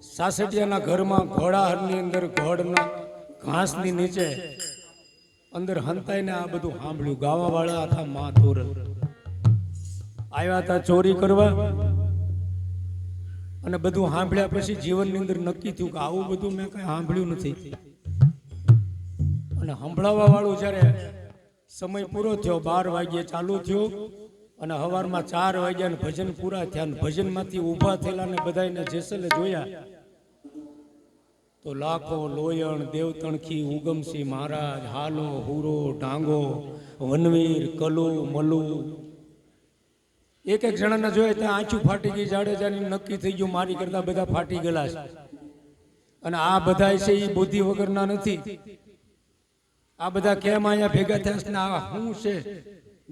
સાસટિયાના ઘરમાં ઘોડાહરની અંદર ઘોડના ઘાસની નીચે અંદર હંતાઈને આ બધું સાંભળ્યું. ગાવાવાળા હતા મા તોરલ આવ્યા હતા ચોરી કરવા અને બધું સાંભળ્યા પછી જીવનની અંદર નક્કી થયું કે આવું બધું મેં કઈ સાંભળ્યું નથી. અને સંભળાવવા વાળું જ્યારે સમય પૂરો થયો 12 વાગ્યે ચાલુ થયો અને સવારમાં 4 વાગ્યા ને ભજન પૂરા થયા. ભજનમાંથી ઊભા થયેલા ને બધાને જેસલે જોયા તો લાખો લોયણ દેવતણખી ઉગમસિંહ મહારાજ હાલો હુરો ઢાંગો વનવીર કલુ મલુ એક એક જણાને જોયે ત્યાં આંચું ફાટી ગઈ. જાડેજાની નક્કી થઈ ગયું મારી કરતા બધા ફાટી ગયેલા છે. અને આ બધા છે એ બુદ્ધિ વગરના નથી. આ બધા કેમ અહીંયા ભેગા થયા છે ને આ શું છે?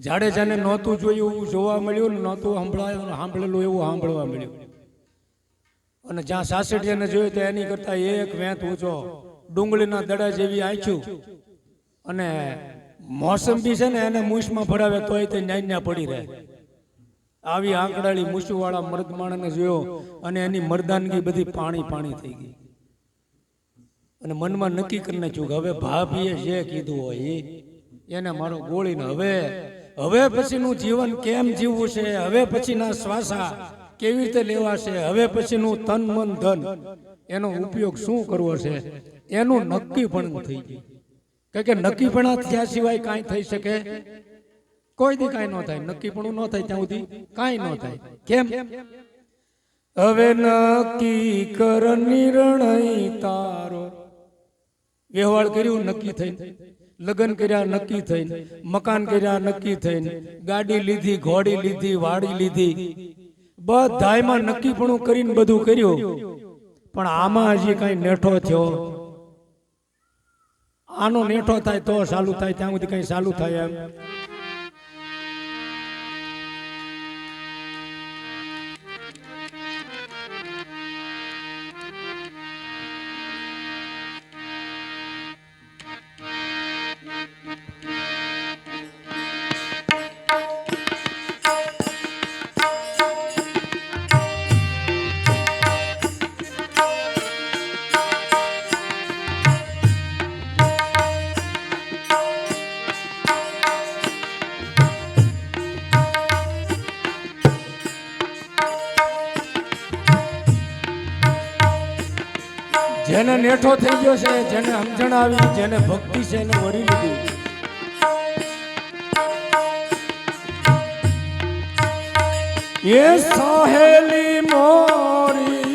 જાડેજાને નહોતું જોયું એવું જોવા મળ્યું ને નહોતું સાંભળેલું એવું સાંભળવા મળ્યું. અને જ્યાં સાસઠિયાને જોયું તો એની કરતા એક વેંત ઊંચો ડુંગળીના દડા જેવી આંખ્યું અને મોસંબી છે ને એને મૂછમાં ભરાવે તોય તે ન્યાય પડી રહે. આવી આંકડાળી મૂછવાળા મર્દ માણસને જોયો અને એની મર્દાનગી બધી પાણી પાણી થઈ ગઈ. અને મનમાં નક્કી કરી નાખ્યું કે હવે ભાભીએ જે કીધું હોય એને મારો ગોળીને હવે પછીનું જીવન કેમ જીવવું છે, હવે પછીના શ્વાસા કેવી રીતે લેવા છે, હવે પછીનું તન મન ધન એનો ઉપયોગ શું કરવો છે એનું નક્કી પણ થઈ ગયું. કારણ કે નક્કી પણ થયા સિવાય કાંઈ થઈ શકે કોઈ દી કાંઈ ન થાય. નક્કી પણ ન થાય ત્યાં સુધી કાંઈ ન થાય. કેમ? હવે નક્કી કર નિર્ણય તારો. વ્યવહાર કર્યું નક્કી થઈને, લગ્ન કર્યા નક્કી થઈને, મકાન કર્યા નક્કી થઈને, ગાડી લીધી, ઘોડી લીધી, વાડી લીધી, બધાયમાં નક્કીપણું કરીને બધું કર્યું. પણ આમાં હજી કઈ નેઠો થયો. આનો નેઠો થાય તો ચાલુ થાય, ત્યાં સુધી કઈ ચાલુ થાય એમ જેને નેઠો થઈ ગયો છે, જેને સમજણ આવી, જેને ભક્તિ છે એને વરી લીધી. એ સહેલી મોરી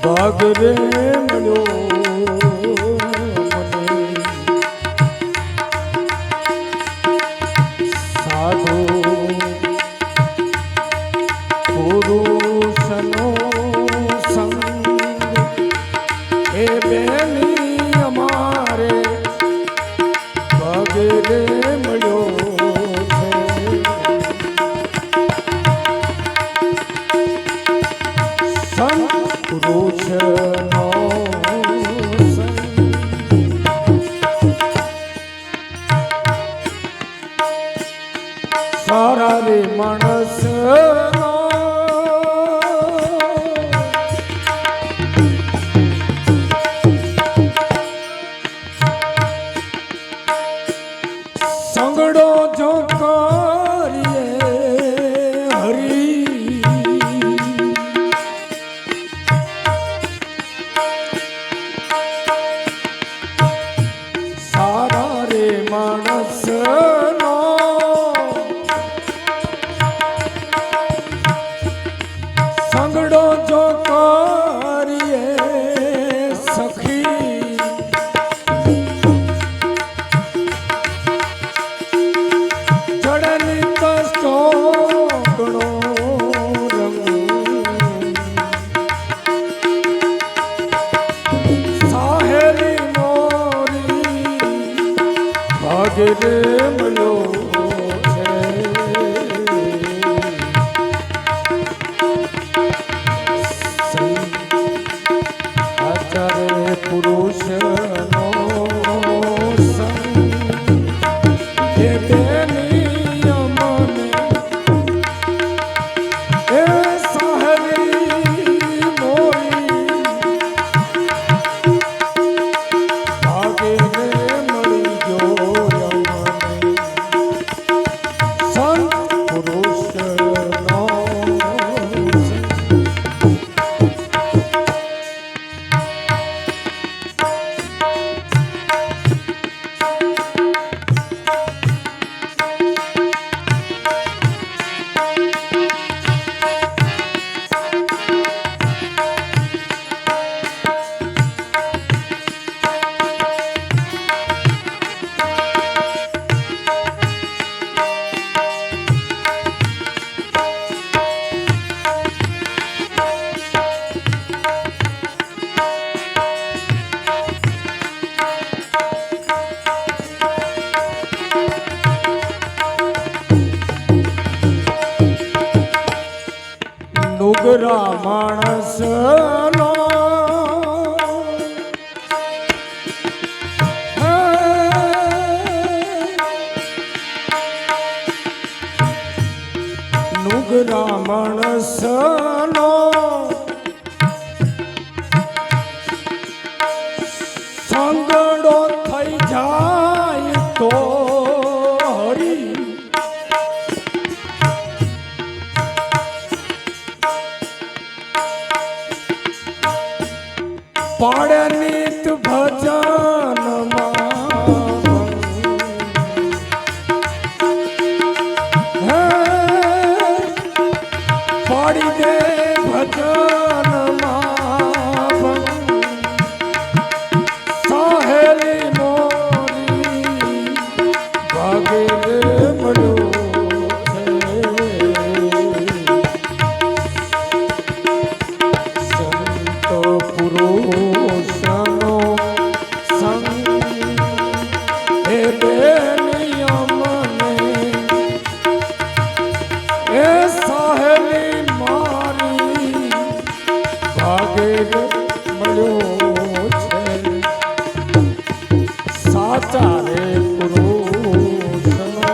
બગરે મળ્યો સાધુ પુરુષનો સંગ એ બેની અમારે પગરે મળ્યો છે. સંત પુરુષનો સંગ સારા રે માણસ જો કરીએ હરી સારા રે માણસ નો નુગરા માણસ નો નુગરા માણસ નો સંગડો થઈ જાય તો હરી પાડે નિત ભજનમાં પાડી દે ભજનમાં સાહેલી મોરી ભાગે મળ્યો છે સંત પુરુષનો સંગ એ બે નિયમને એ સાહેલી મારી ભાગે મળ્યો છે સાચા રે પુરુષનો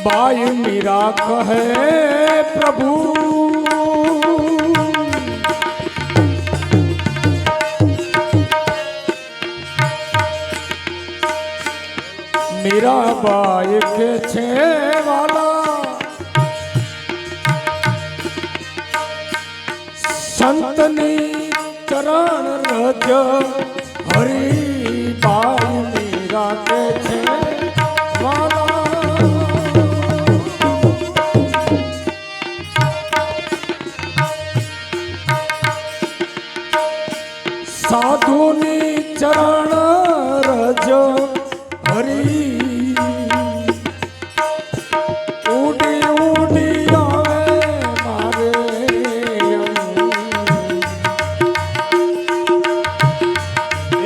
बाई मीरा कहे प्रभु मीरा बाई के छे वाला संतनी चरण रज हरी बाई मीरा के छे वाला સાધુની ચરણ રજ હરી ઉડી ઉડી આવે મારે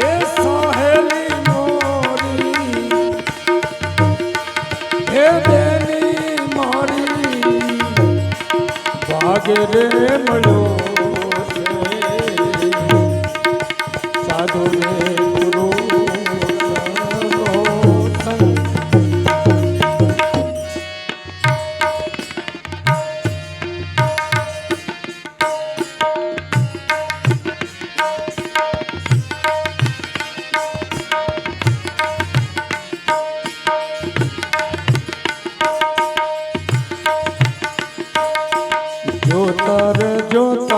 એ સાહેલી મોરી હે બેની મારી ભાગે રે મળ્યો સાધુ રે ગુરુ જોતર જોત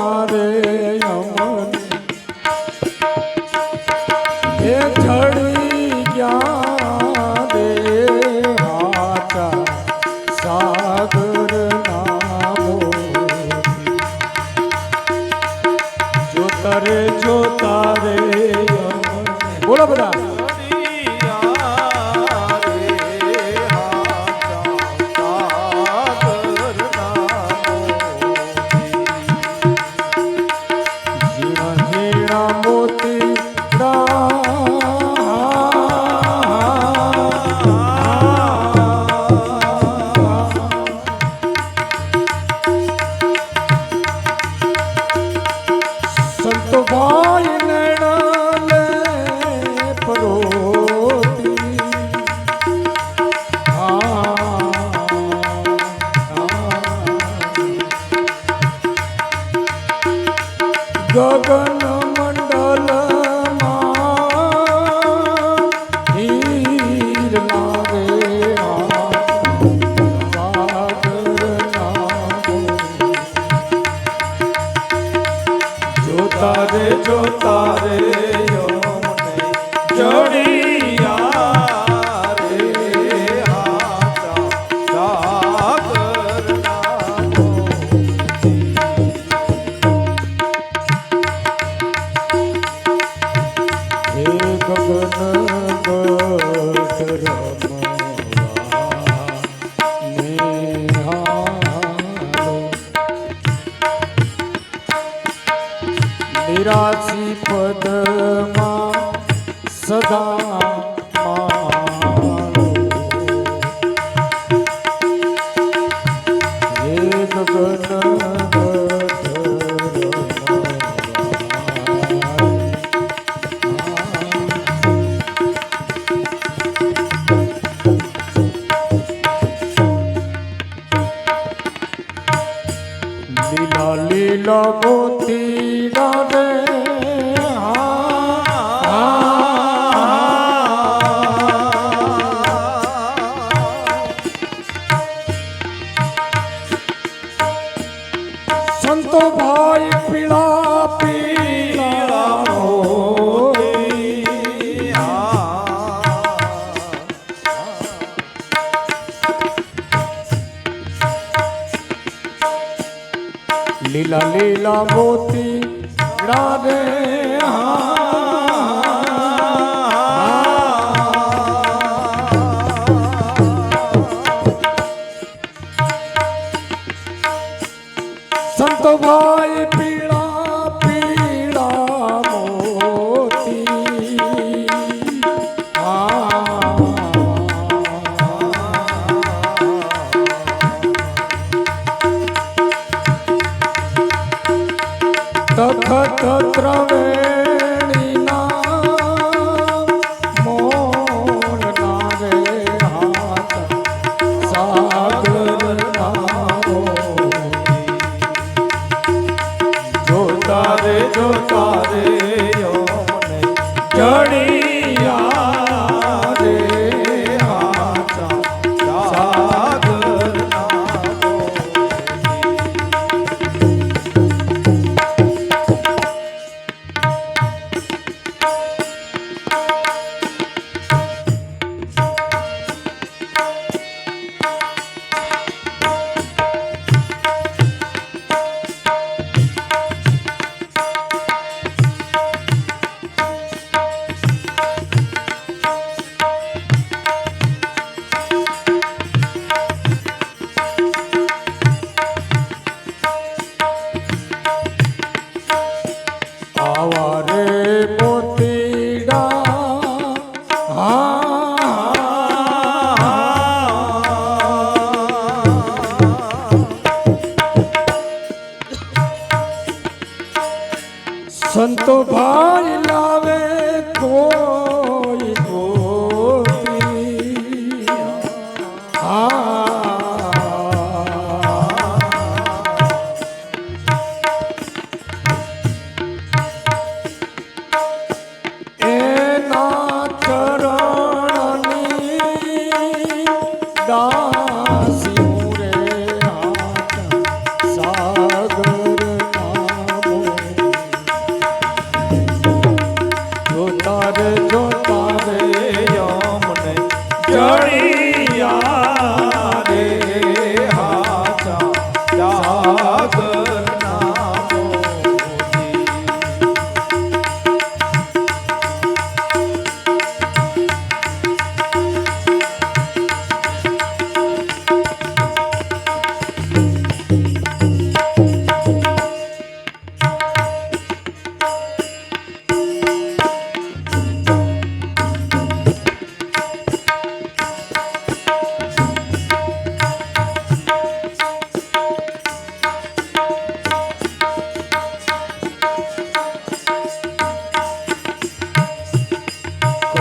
લીલા મોતીડા રે સંતો ભાઈ પીળા પીળા મોતી લીલા લીલા મોતી રે સંતો ભાઈ પીળા પીળા મોતી તખત ત્રવેણીના મોર ના રે હાથ સાગર નાવો જોતા રે યોને જડિયા રે હાથ સાગર નાવો આવા રે મોતીડા સંતો ભાઈ લાવે કોઈ ગોતી એના ચરણની દાસી રે હાથ સાગર નામો જોતા રે યમને જડિયા રે હાથ સાગર નામો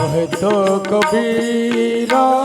કહે તો કબીરા